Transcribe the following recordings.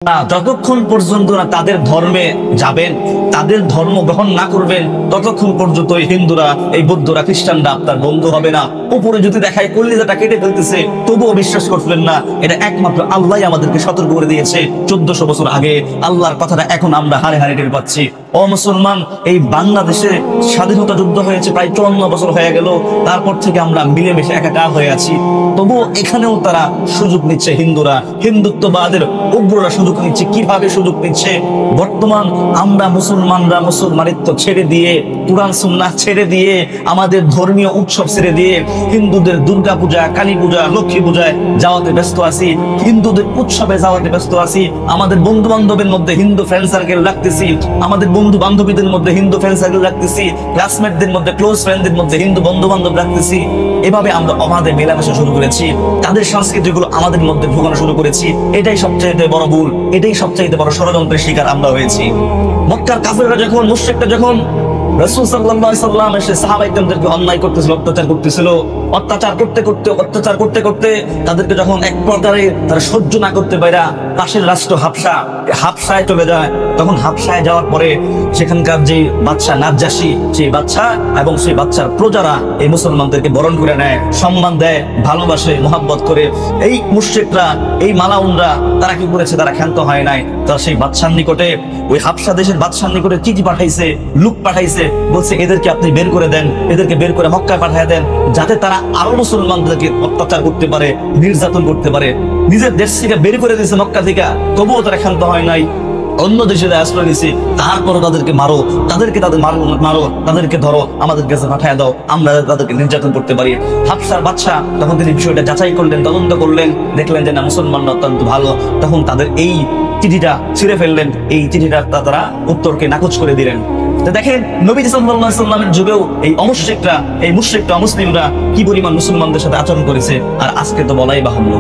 না, যতক্ষণ পর্যন্ত না তাদের ধর্মে যাবেন, তাদের ধর্ম গ্রহণ না করবেন, ততক্ষণ পর্যন্ত এই হিন্দুরা, এই বৌদ্ধরা, খ্রিস্টানরা আপনার বন্ধু হবে না। উপরে যদি দেখায় কলিজাটা কেটে ফেলতেছে, তবুও বিশ্বাস করবেন না। এটা একমাত্র আল্লাহ আমাদেরকে সতর্ক করে দিয়েছে 1400 বছর আগে। আল্লাহর কথাটা এখন আমরা হারে হারে টের পাচ্ছি। ও মুসলমান, এই বাংলাদেশে স্বাধীনতা যুদ্ধ হয়েছে প্রায় 54 বছর হয়ে গেল। তারপর থেকে আমরা মিলেমিশে একাকার হয়ে আছি। তবুও এখানেও তারা সুযোগ নিচ্ছে, হিন্দুরা, হিন্দুত্ববাদের উগ্ররা সুযোগ নিচ্ছে। কিভাবে সুযোগ নিচ্ছে? বর্তমান আমরা মুসলমানরা মুসলমানিত্ব ছেড়ে দিয়ে, কুরআন সুন্নাহ ছেড়ে দিয়ে, আমাদের ধর্মীয় উৎসব ছেড়ে দিয়ে হিন্দুদের দুর্গা পূজা, কালী পূজা, লক্ষ্মী পূজায় যাওয়াতে ব্যস্ত আছি, হিন্দুদের উৎসবে যাওয়াতে ব্যস্ত আছি। আমাদের বন্ধু বান্ধবের মধ্যে হিন্দু ফ্রেন্ড সার্কেল রাখতেছি, আমাদের বন্ধু বান্ধবীদের মধ্যে হিন্দু ফ্রেন্ড সার্কেল রাখতেছি, ক্লাসমেটদের মধ্যে, ক্লোজ ফ্রেন্ডদের মধ্যে হিন্দু বন্ধু বান্ধব রাখতেছি। এভাবে আমরা আমাদের মেলামেশা শুরু করেছি, তাদের সংস্কৃতিগুলো আমাদের মধ্যে ঢোকানো শুরু করেছি। এটাই সবচাইতে বড় ভুল, এটাই সবচাইতে বড় ষড়যন্ত্রের শিকার আমরা হয়েছি। মক্কার কাফেররা যখন, মুশরিকরা যখন রাসূল সাল্লাল্লাহু আলাইহি সাল্লাম এসে সাহাবায়ে-কেরামদেরকে অন্যায় করতেছিল, অত্যাচার করতেছিল, অত্যাচার করতে করতে তাদেরকে যখন এক প্রকারে তারা সহ্য না করতে পারে পাশের রাষ্ট্র হাবশায় চলে যায়, তখন হাবশায় যাওয়ার পরে সেখানকার যে বাদশা নাজ্জাশী, সেই বাদশা এবং সেই বাদশার প্রজারা এই মুসলমানদেরকে বরণ করে নেয়, সম্মান দেয়, ভালোবাসে, মোহাব্বত করে। এই মুশরিকরা, এই মালাউনরা তারা কি করেছে? তারা ক্ষান্ত হয় নাই। তারা সেই বাদশার নিকটে, ওই হাবশা দেশের বাদশার নিকটে চিঠি পাঠাইছে, লোক পাঠাইছে, বলছে এদেরকে আপনি বের করে দেন, এদেরকে বের করে মক্কায় পাঠিয়ে দেন, যাতে তারা আরো মুসলমানদেরকে অত্যাচার করতে পারে, নির্যাতন করতে পারে। নিজের দেশ থেকে বের করে দিয়েছে মক্কা থেকে, তবুও তারা ক্ষান্ত হয় নাই, অন্য দেশে আশ্রয় নিছে। তারপরও তাদেরকে মারো, মারো, তাদেরকে ধরো, আমাদের কাছে পাঠিয়ে দাও, আমরা তাদেরকে নির্যাতন করতে পারি। হাবশার বাদশা তখন তিনি বিষয়টা যাচাই করলেন, তদন্ত করলেন, দেখলেন যে না, মুসলমানরা অত্যন্ত ভালো। তখন তাদের এই চিঠিটা ছিঁড়ে ফেললেন, এই চিঠিটা তারা উত্তরকে নাকচ করে দিলেন। তো দেখেন, নবী সাল্লাল্লাহু আলাইহি সাল্লামের যুগেও এই অমুশরিকরা, এই মুশরিকরা, মুসলিমরা কি পরিমাণ মুসলমানদের সাথে আচরণ করেছে। আর আজকে তো বলাই বাহুল্য,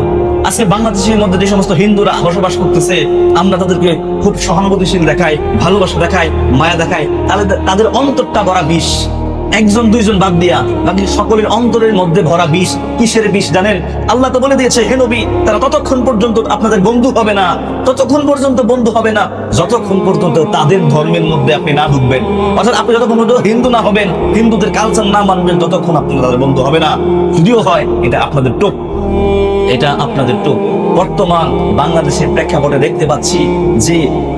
আজকে বাংলাদেশের মধ্যে যে সমস্ত হিন্দুরা বসবাস করতেছে, আমরা তাদেরকে খুব সহানুভূতিশীল দেখাই, ভালোবাসা দেখাই, মায়া দেখাই, তাদের অন্তরটা ভরা বিষ। একজন দুইজন বাদ দিয়া বাকি সকলের অন্তরের মধ্যে ভরা বিষ। কিসের বিষ জানেন? আল্লাহ তো বলে দিয়েছে, হে নবী, তারা ততক্ষণ পর্যন্ত আপনাদের বন্ধু হবে না, ততক্ষণ পর্যন্ত বন্ধু হবে না যতক্ষণ পর্যন্ত তাদের ধর্মের মধ্যে আপনি না ঢুকবেন। অর্থাৎ আপনি যতক্ষণ পর্যন্ত হিন্দু না হবেন, হিন্দুদের কালচার না মানবেন, ততক্ষণ আপনি তাদের বন্ধু হবে না। যদিও হয় এটা আপনাদের টোপ, এটা আপনাদের টোপ। বর্তমান বাংলাদেশের প্রেক্ষাপটে দেখতে পাচ্ছি যে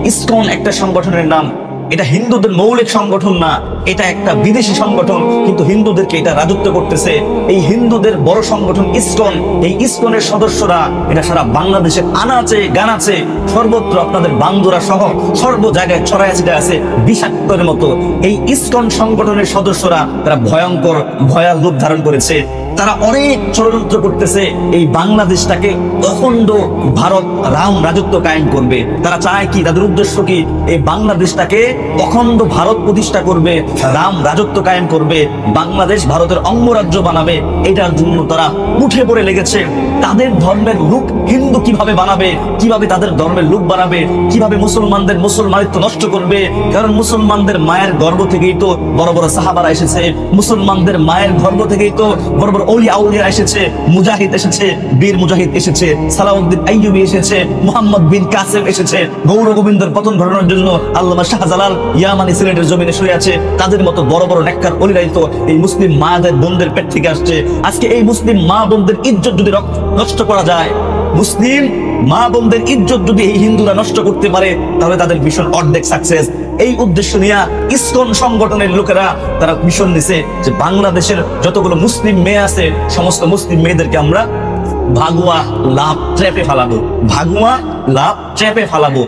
ইসকন একটা সংগঠনের নাম, এটা হিন্দুদের মৌলিক সংগঠন না, এটা একটা বিদেশি সংগঠন, কিন্তু হিন্দুদেরকে এটা রাজত্ব করতেছে। এই হিন্দুদের বড় সংগঠন ইসকন, এই ইসকনের সদস্যরা এটা সারা বাংলাদেশের আনাচে গানাচে সর্বত্র, আপনাদের বান্দুরা সহ সর্ব জায়গায় ছড়ায় ছিটে আছে বিষাক্তের মতো। এই ইসকন সংগঠনের সদস্যরা তারা ভয়ঙ্কর ভয়াল রূপ ধারণ করেছে। তারা অনেক ষড়যন্ত্র করতেছে এই বাংলাদেশটাকে অখণ্ড ভারত রাম রাজত্ব কায়েম করবে। তারা চায় কি? তাদের উদ্দেশ্য কি? এই বাংলাদেশটাকে অখণ্ড ভারত প্রতিষ্ঠা করবে, রাম রাজত্ব কায়েম করবে, বাংলাদেশ ভারতের অঙ্গরাজ্য বানাবে। এটার জন্য তারা উঠে পড়ে লেগেছে। তাদের ধর্মের লোক হিন্দু কিভাবে বানাবে, কিভাবে তাদের ধর্মের লোক বানাবে, কিভাবে মুসলমানদের মুসলমানিত্ব নষ্ট করবে। কারণ মুসলমানদের মায়ের গর্ভ থেকেই তো বড় বড় সাহাবারা এসেছে, মুসলমানদের মায়ের গর্ভ থেকেই তো বড় বড় ওলিয়া আউলিয়া এসেছে, মুজাহিদ এসেছে, বীর মুজাহিদ এসেছে, সালাউদ্দিন আইয়ুবী এসেছে, মুহাম্মদ বিন কাসেম এসেছে। গৌর গোবিন্দের পতন ঘটানোর জন্য আল্লামা শাহজালাল ইয়ামানি সিলেটের জমিনে শুয়ে আছে। তাদের মতো বড় বড় নেককার ওলিরাই তো এই মুসলিম মাদের বোনদের পেট থেকে আসছে। আজকে এই মুসলিম মা বোনদের ইজ্জত যদি নষ্ট করা যায়, মুসলিম মা বোনদের ইজ্জত যদি এই হিন্দুরা নষ্ট করতে পারে, তাহলে তাদের মিশন অর্ধেক সাকসেস। এই উদ্দেশ্য নিয়ে ইসকন সংগঠনের লোকেরা তারা মিশন নিছে যে বাংলাদেশের যতগুলো মুসলিম মেয়ে আছে, সমস্ত মুসলিম মেয়েদেরকে আমরা ভাগুয়া লাভ ট্র্যাপে ফালাবো, ভাগুয়া লাভ ট্র্যাপে ফালাবো।